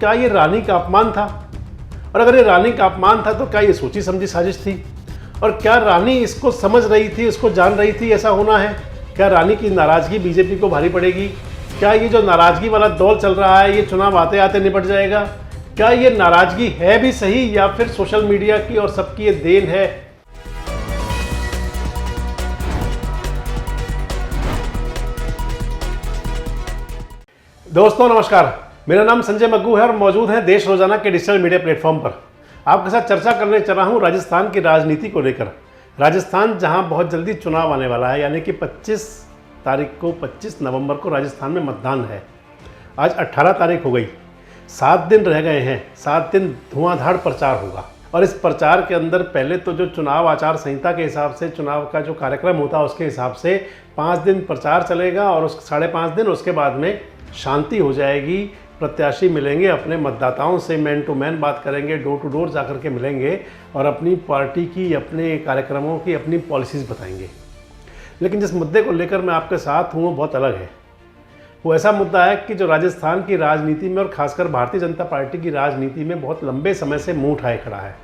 क्या ये रानी का अपमान था? और अगर ये रानी का अपमान था तो क्या ये सोची समझी साजिश थी? और क्या रानी इसको समझ रही थी, इसको जान रही थी ऐसा होना है? क्या रानी की नाराज़गी बीजेपी को भारी पड़ेगी? क्या ये जो नाराज़गी वाला दौर चल रहा है ये चुनाव आते आते निपट जाएगा? क्या ये नाराज़गी है भी सही या फिर सोशल मीडिया की और सबकी ये देन है? दोस्तों नमस्कार, मेरा नाम संजय मग्गू है और मौजूद है देश रोजाना के डिजिटल मीडिया प्लेटफॉर्म पर। आपके साथ चर्चा करने चल रहा हूँ राजस्थान की राजनीति को लेकर। राजस्थान जहाँ बहुत जल्दी चुनाव आने वाला है, यानी कि 25 नवंबर को राजस्थान में मतदान है। आज 18 तारीख हो गई, 7 दिन रह गए हैं। 7 दिन धुआंधार प्रचार होगा और इस प्रचार के अंदर पहले तो जो चुनाव आचार संहिता के हिसाब से चुनाव का जो कार्यक्रम होता है उसके हिसाब से 5 दिन प्रचार चलेगा और उस 5.5 दिन उसके बाद में शांति हो जाएगी। प्रत्याशी मिलेंगे, अपने मतदाताओं से मैन टू मैन बात करेंगे, डोर टू डोर जाकर के मिलेंगे और अपनी पार्टी की, अपने कार्यक्रमों की, अपनी पॉलिसीज़ बताएंगे। लेकिन जिस मुद्दे को लेकर मैं आपके साथ हूँ वो बहुत अलग है। वो ऐसा मुद्दा है कि जो राजस्थान की राजनीति में और खासकर भारतीय जनता पार्टी की राजनीति में बहुत लंबे समय से मुँह उठाए खड़ा है।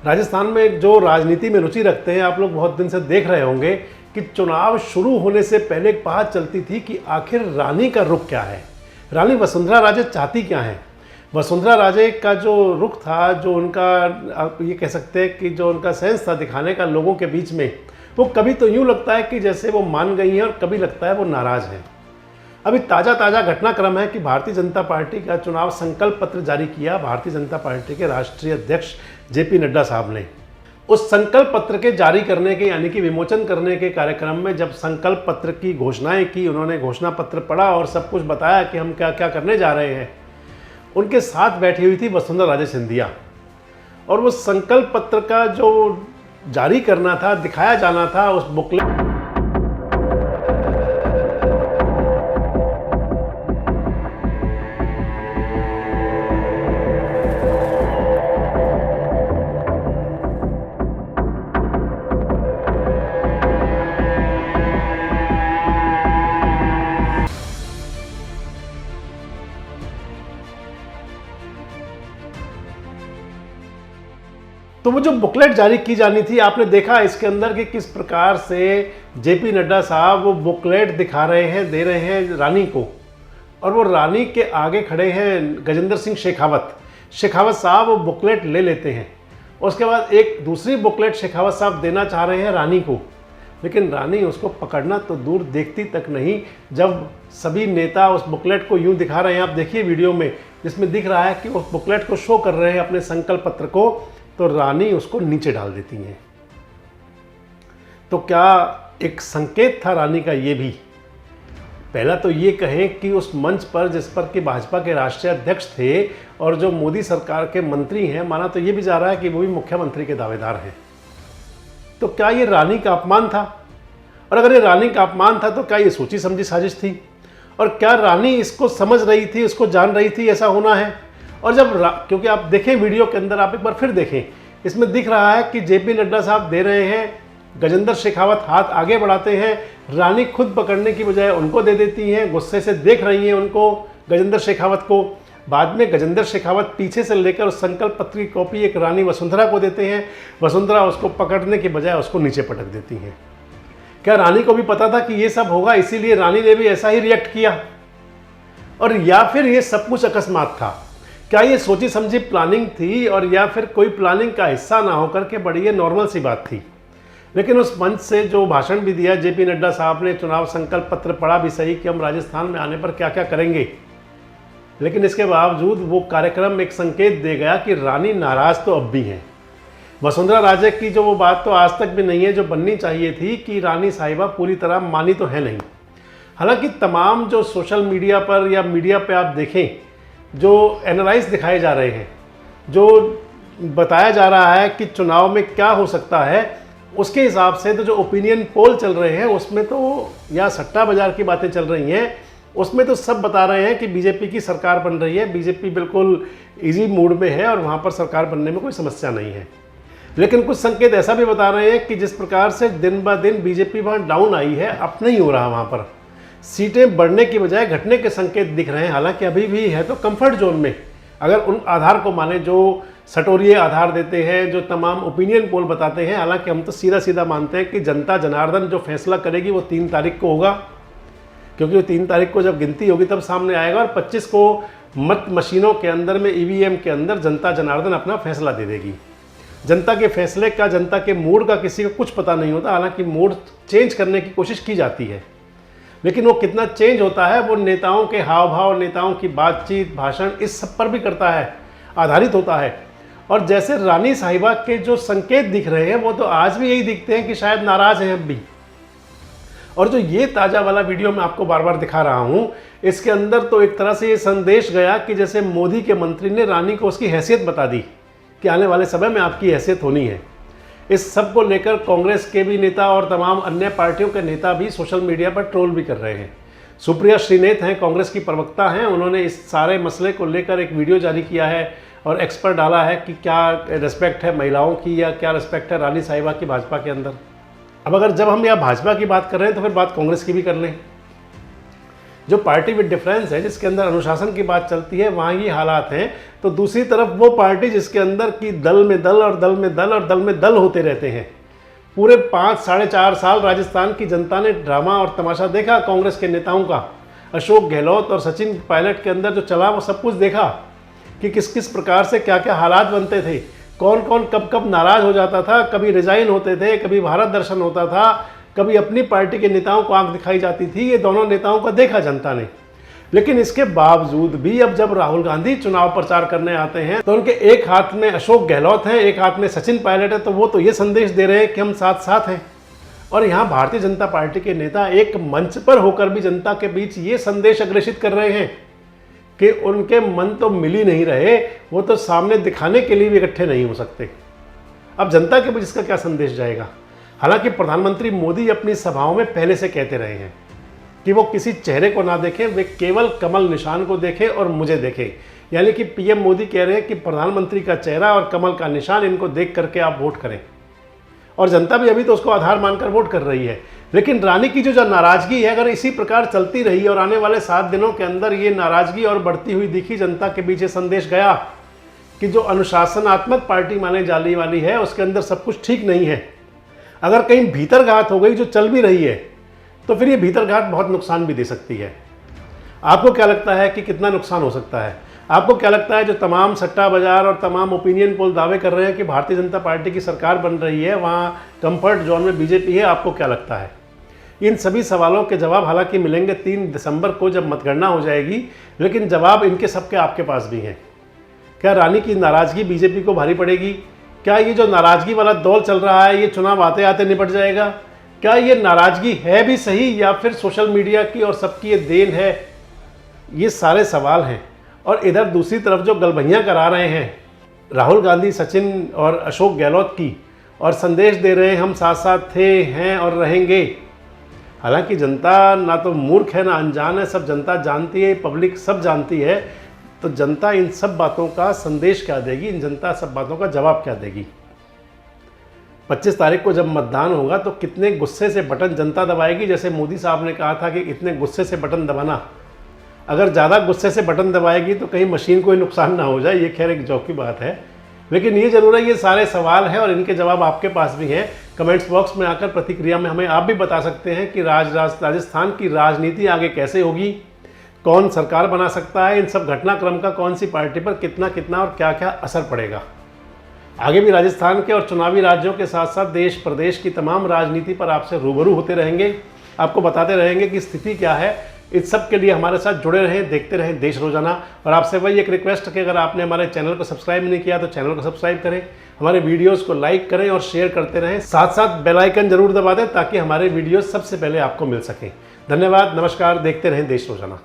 राजस्थान में जो राजनीति में रुचि रखते हैं, आप लोग बहुत दिन से देख रहे होंगे कि चुनाव शुरू होने से पहले एक बात चलती थी कि आखिर रानी का रुख क्या है, रानी वसुंधरा राजे चाहती क्या हैं। वसुंधरा राजे का जो रुख था, जो उनका आप ये कह सकते हैं कि जो उनका सेंस था दिखाने का लोगों के बीच में, वो कभी तो यूँ लगता है कि जैसे वो मान गई हैं और कभी लगता है वो नाराज़ हैं। अभी ताज़ा घटनाक्रम है कि भारतीय जनता पार्टी का चुनाव संकल्प पत्र जारी किया भारतीय जनता पार्टी के राष्ट्रीय अध्यक्ष जेपी नड्डा साहब ने। उस संकल्प पत्र के जारी करने के यानी कि विमोचन करने के कार्यक्रम में जब संकल्प पत्र की घोषणाएं की, उन्होंने घोषणा पत्र पढ़ा और सब कुछ बताया कि हम क्या क्या करने जा रहे हैं। उनके साथ बैठी हुई थी वसुंधरा राजे सिंधिया और वो संकल्प पत्र का जो जारी करना था, दिखाया जाना था, उस बुकलेट तो वो जो बुकलेट जारी की जानी थी, आपने देखा इसके अंदर कि किस प्रकार से जेपी नड्डा साहब वो बुकलेट दिखा रहे हैं, दे रहे हैं रानी को, और वो रानी के आगे खड़े हैं गजेंद्र सिंह शेखावत साहब वो बुकलेट ले लेते हैं। उसके बाद एक दूसरी बुकलेट शेखावत साहब देना चाह रहे हैं रानी को, लेकिन रानी उसको पकड़ना तो दूर देखती तक नहीं। जब सभी नेता उस बुकलेट को यूँ दिखा रहे हैं, आप देखिए वीडियो में जिसमें दिख रहा है कि उस बुकलेट को शो कर रहे हैं अपने संकल्प पत्र को, तो रानी उसको नीचे डाल देती हैं। तो क्या एक संकेत था रानी का ये भी? पहला तो ये कहें कि उस मंच पर जिस पर कि भाजपा के राष्ट्रीय अध्यक्ष थे और जो मोदी सरकार के मंत्री हैं, माना तो ये भी जा रहा है कि वो भी मुख्यमंत्री के दावेदार हैं। तो क्या ये रानी का अपमान था? और अगर ये रानी का अपमान था तो क्या ये सोची समझी साजिश थी? और क्या रानी इसको समझ रही थी, इसको जान रही थी ऐसा होना है? और जब क्योंकि आप देखें वीडियो के अंदर, आप एक बार फिर देखें, इसमें दिख रहा है कि जेपी नड्डा साहब दे रहे हैं, गजेंद्र शेखावत हाथ आगे बढ़ाते हैं, रानी खुद पकड़ने की बजाय उनको दे देती हैं, गुस्से से देख रही हैं उनको, गजेंद्र शेखावत को। बाद में गजेंद्र शेखावत पीछे से लेकर उस संकल्प पत्र की कॉपी एक रानी वसुंधरा को देते हैं, वसुंधरा उसको पकड़ने की बजाय उसको नीचे पटक देती हैं। क्या रानी को भी पता था कि ये सब होगा, इसीलिए रानी ने भी ऐसा ही रिएक्ट किया? और या फिर ये सब कुछ अकस्मात था? क्या ये सोची समझी प्लानिंग थी और या फिर कोई प्लानिंग का हिस्सा ना होकर के बड़ी ये नॉर्मल सी बात थी? लेकिन उस मंच से जो भाषण भी दिया जेपी नड्डा साहब ने, चुनाव संकल्प पत्र पढ़ा भी सही कि हम राजस्थान में आने पर क्या क्या करेंगे, लेकिन इसके बावजूद वो कार्यक्रम एक संकेत दे गया कि रानी नाराज़ तो अब भी हैं। वसुंधरा राजे की जो वो बात तो आज तक भी नहीं है जो बननी चाहिए थी कि रानी साहिबा पूरी तरह मानी तो है नहीं। हालांकि तमाम जो सोशल मीडिया पर या मीडिया पे आप देखें, जो एनालाइज दिखाए जा रहे हैं, जो बताया जा रहा है कि चुनाव में क्या हो सकता है, उसके हिसाब से तो जो ओपिनियन पोल चल रहे हैं उसमें तो या सट्टा बाजार की बातें चल रही हैं, उसमें तो सब बता रहे हैं कि बीजेपी की सरकार बन रही है, बीजेपी बिल्कुल इजी मूड में है और वहाँ पर सरकार बनने में कोई समस्या नहीं है। लेकिन कुछ संकेत ऐसा भी बता रहे हैं कि जिस प्रकार से दिन ब दिन बीजेपी वहाँ डाउन आई है, अप नहीं हो रहा, वहाँ पर सीटें बढ़ने की बजाय घटने के संकेत दिख रहे हैं। हालांकि अभी भी है तो कंफर्ट जोन में, अगर उन आधार को माने जो सटोरिये आधार देते हैं, जो तमाम ओपिनियन पोल बताते हैं। हालांकि हम तो सीधा सीधा मानते हैं कि जनता जनार्दन जो फैसला करेगी वो 3 तारीख को होगा, क्योंकि वो 3 तारीख को जब गिनती होगी तब सामने आएगा, और 25 को मत मशीनों के अंदर में ईवीएम के अंदर जनता जनार्दन अपना फैसला दे देगी। जनता के फैसले का, जनता के मूड का किसी को कुछ पता नहीं होता। हालांकि मूड चेंज करने की कोशिश की जाती है, लेकिन वो कितना चेंज होता है वो नेताओं के हाव भाव, नेताओं की बातचीत, भाषण, इस सब पर भी करता है, आधारित होता है। और जैसे रानी साहिबा के जो संकेत दिख रहे हैं वो तो आज भी यही दिखते हैं कि शायद नाराज हैं अब भी। और जो ये ताज़ा वाला वीडियो मैं आपको बार बार दिखा रहा हूँ, इसके अंदर तो एक तरह से ये संदेश गया कि जैसे मोदी के मंत्री ने रानी को उसकी हैसियत बता दी कि आने वाले समय में आपकी हैसियत होनी है। इस सब को लेकर कांग्रेस के भी नेता और तमाम अन्य पार्टियों के नेता भी सोशल मीडिया पर ट्रोल भी कर रहे हैं। सुप्रिया श्रीनेत हैं, कांग्रेस की प्रवक्ता हैं, उन्होंने इस सारे मसले को लेकर एक वीडियो जारी किया है और एक्स पर डाला है कि क्या रिस्पेक्ट है महिलाओं की या क्या रिस्पेक्ट है रानी साहिबा की भाजपा के अंदर। अब अगर जब हम यहाँ भाजपा की बात कर रहे हैं तो फिर बात कांग्रेस की भी कर लें। जो पार्टी विद डिफरेंस है, जिसके अंदर अनुशासन की बात चलती है, वहाँ ये हालात हैं। तो दूसरी तरफ वो पार्टी जिसके अंदर की दल में दल और दल में दल और दल में दल होते रहते हैं। पूरे 5 साढ़े 4 साल राजस्थान की जनता ने ड्रामा और तमाशा देखा कांग्रेस के नेताओं का। अशोक गहलोत और सचिन पायलट के अंदर जो चला वो सब कुछ देखा कि किस किस प्रकार से क्या क्या हालात बनते थे, कौन कौन कब कब नाराज़ हो जाता था, कभी रिजाइन होते थे, कभी भारत दर्शन होता था, कभी अपनी पार्टी के नेताओं को आंख दिखाई जाती थी। ये दोनों नेताओं को देखा जनता ने। लेकिन इसके बावजूद भी अब जब राहुल गांधी चुनाव प्रचार करने आते हैं तो उनके एक हाथ में अशोक गहलोत हैं, एक हाथ में सचिन पायलट है, तो वो तो ये संदेश दे रहे हैं कि हम साथ साथ हैं। और यहाँ भारतीय जनता पार्टी के नेता एक मंच पर होकर भी जनता के बीच ये संदेश अग्रेषित कर रहे हैं कि उनके मन तो मिल ही नहीं रहे, वो तो सामने दिखाने के लिए भी इकट्ठे नहीं हो सकते। अब जनता के बीच इसका क्या संदेश जाएगा। हालांकि प्रधानमंत्री मोदी अपनी सभाओं में पहले से कहते रहे हैं कि वो किसी चेहरे को ना देखें, वे केवल कमल निशान को देखें और मुझे देखें। यानी कि पीएम मोदी कह रहे हैं कि प्रधानमंत्री का चेहरा और कमल का निशान, इनको देख करके आप वोट करें। और जनता भी अभी तो उसको आधार मानकर वोट कर रही है। लेकिन रानी की जो नाराज़गी है, अगर इसी प्रकार चलती रही और आने वाले 7 दिनों के अंदर ये नाराज़गी और बढ़ती हुई दिखी, जनता के बीच संदेश गया कि जो अनुशासनात्मक पार्टी माने जाने वाली है उसके अंदर सब कुछ ठीक नहीं है। अगर कहीं भीतरघात हो गई जो चल भी रही है, तो फिर ये भीतरघात बहुत नुकसान भी दे सकती है। आपको क्या लगता है कि कितना नुकसान हो सकता है? आपको क्या लगता है जो तमाम सट्टा बाजार और तमाम ओपिनियन पोल दावे कर रहे हैं कि भारतीय जनता पार्टी की सरकार बन रही है, वहाँ कंफर्ट जोन में बीजेपी है, आपको क्या लगता है? इन सभी सवालों के जवाब हालांकि मिलेंगे 3 दिसंबर को जब मतगणना हो जाएगी, लेकिन जवाब इनके सबके आपके पास भी हैं। क्या रानी की नाराज़गी बीजेपी को भारी पड़ेगी? क्या ये जो नाराज़गी वाला दौर चल रहा है ये चुनाव आते आते निपट जाएगा? क्या ये नाराज़गी है भी सही या फिर सोशल मीडिया की और सबकी ये देन है? ये सारे सवाल हैं। और इधर दूसरी तरफ जो गलबहियाँ करा रहे हैं राहुल गांधी, सचिन और अशोक गहलोत की, और संदेश दे रहे हैं हम साथ साथ थे, हैं और रहेंगे। हालांकि जनता ना तो मूर्ख है ना अनजान है, सब जनता जानती है, पब्लिक सब जानती है। तो जनता इन सब बातों का संदेश क्या देगी, इन जनता सब बातों का जवाब क्या देगी? 25 तारीख को जब मतदान होगा तो कितने गुस्से से बटन जनता दबाएगी। जैसे मोदी साहब ने कहा था कि इतने गुस्से से बटन दबाना, अगर ज़्यादा गुस्से से बटन दबाएगी तो कहीं मशीन को ही नुकसान ना हो जाए, ये खैर एक जोक की बात है। लेकिन ये जरूर है, ये सारे सवाल हैं और इनके जवाब आपके पास भी हैं। कमेंट्स बॉक्स में आकर प्रतिक्रिया में हमें आप भी बता सकते हैं कि राजस्थान की राजनीति आगे कैसे होगी, कौन सरकार बना सकता है, इन सब घटनाक्रम का कौन सी पार्टी पर कितना कितना और क्या क्या असर पड़ेगा। आगे भी राजस्थान के और चुनावी राज्यों के साथ साथ देश प्रदेश की तमाम राजनीति पर आपसे रूबरू होते रहेंगे, आपको बताते रहेंगे कि स्थिति क्या है। इस सब के लिए हमारे साथ जुड़े रहें, देखते रहें देश रोजाना। और आपसे वही एक रिक्वेस्ट है कि अगर आपने हमारे चैनल को सब्सक्राइब नहीं किया तो चैनल को सब्सक्राइब करें, हमारे वीडियोस को लाइक करें और शेयर करते रहें। साथ साथ बेल आइकन जरूर दबा दें ताकि हमारे वीडियोस सबसे पहले आपको मिल सकें। धन्यवाद, नमस्कार, देखते रहें देश रोजाना।